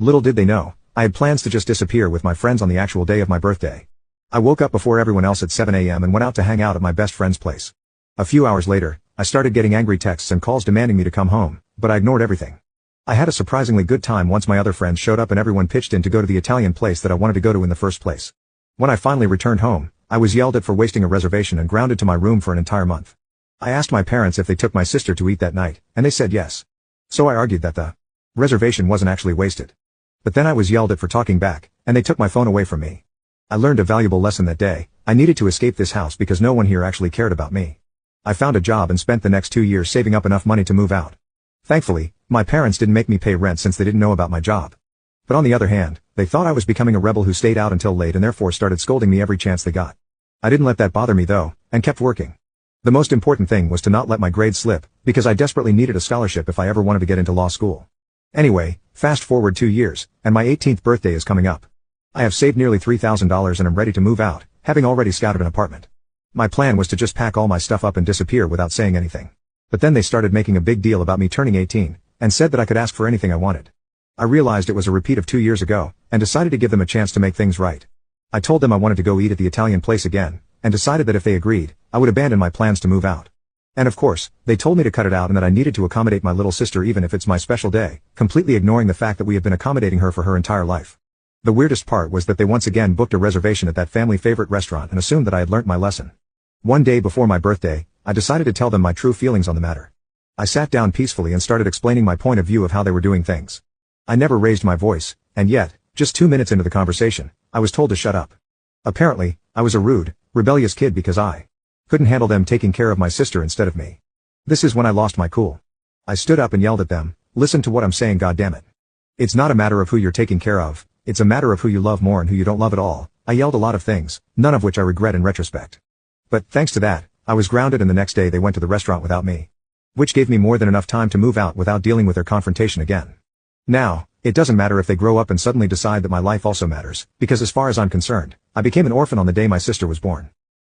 Little did they know, I had plans to just disappear with my friends on the actual day of my birthday. I woke up before everyone else at 7 a.m. and went out to hang out at my best friend's place. A few hours later, I started getting angry texts and calls demanding me to come home, but I ignored everything. I had a surprisingly good time once my other friends showed up and everyone pitched in to go to the Italian place that I wanted to go to in the first place. When I finally returned home, I was yelled at for wasting a reservation and grounded to my room for an entire month. I asked my parents if they took my sister to eat that night, and they said yes. So I argued that the reservation wasn't actually wasted. But then I was yelled at for talking back, and they took my phone away from me. I learned a valuable lesson that day. I needed to escape this house because no one here actually cared about me. I found a job and spent the next 2 years saving up enough money to move out. Thankfully, my parents didn't make me pay rent since they didn't know about my job. But on the other hand, they thought I was becoming a rebel who stayed out until late and therefore started scolding me every chance they got. I didn't let that bother me though, and kept working. The most important thing was to not let my grades slip, because I desperately needed a scholarship if I ever wanted to get into law school. Anyway, fast forward 2 years, and my 18th birthday is coming up. I have saved nearly $3,000 and am ready to move out, having already scouted an apartment. My plan was to just pack all my stuff up and disappear without saying anything. But then they started making a big deal about me turning 18, and said that I could ask for anything I wanted. I realized it was a repeat of 2 years ago, and decided to give them a chance to make things right. I told them I wanted to go eat at the Italian place again, and decided that if they agreed, I would abandon my plans to move out. And of course, they told me to cut it out and that I needed to accommodate my little sister even if it's my special day, completely ignoring the fact that we have been accommodating her for her entire life. The weirdest part was that they once again booked a reservation at that family favorite restaurant and assumed that I had learnt my lesson. One day before my birthday, I decided to tell them my true feelings on the matter. I sat down peacefully and started explaining my point of view of how they were doing things. I never raised my voice, and yet, just 2 minutes into the conversation, I was told to shut up. Apparently, I was a rude, rebellious kid because I couldn't handle them taking care of my sister instead of me. This is when I lost my cool. I stood up and yelled at them, "Listen to what I'm saying, goddammit. It's not a matter of who you're taking care of, it's a matter of who you love more and who you don't love at all." I yelled a lot of things, none of which I regret in retrospect. But thanks to that, I was grounded and the next day they went to the restaurant without me. Which gave me more than enough time to move out without dealing with their confrontation again. Now, it doesn't matter if they grow up and suddenly decide that my life also matters, because as far as I'm concerned, I became an orphan on the day my sister was born.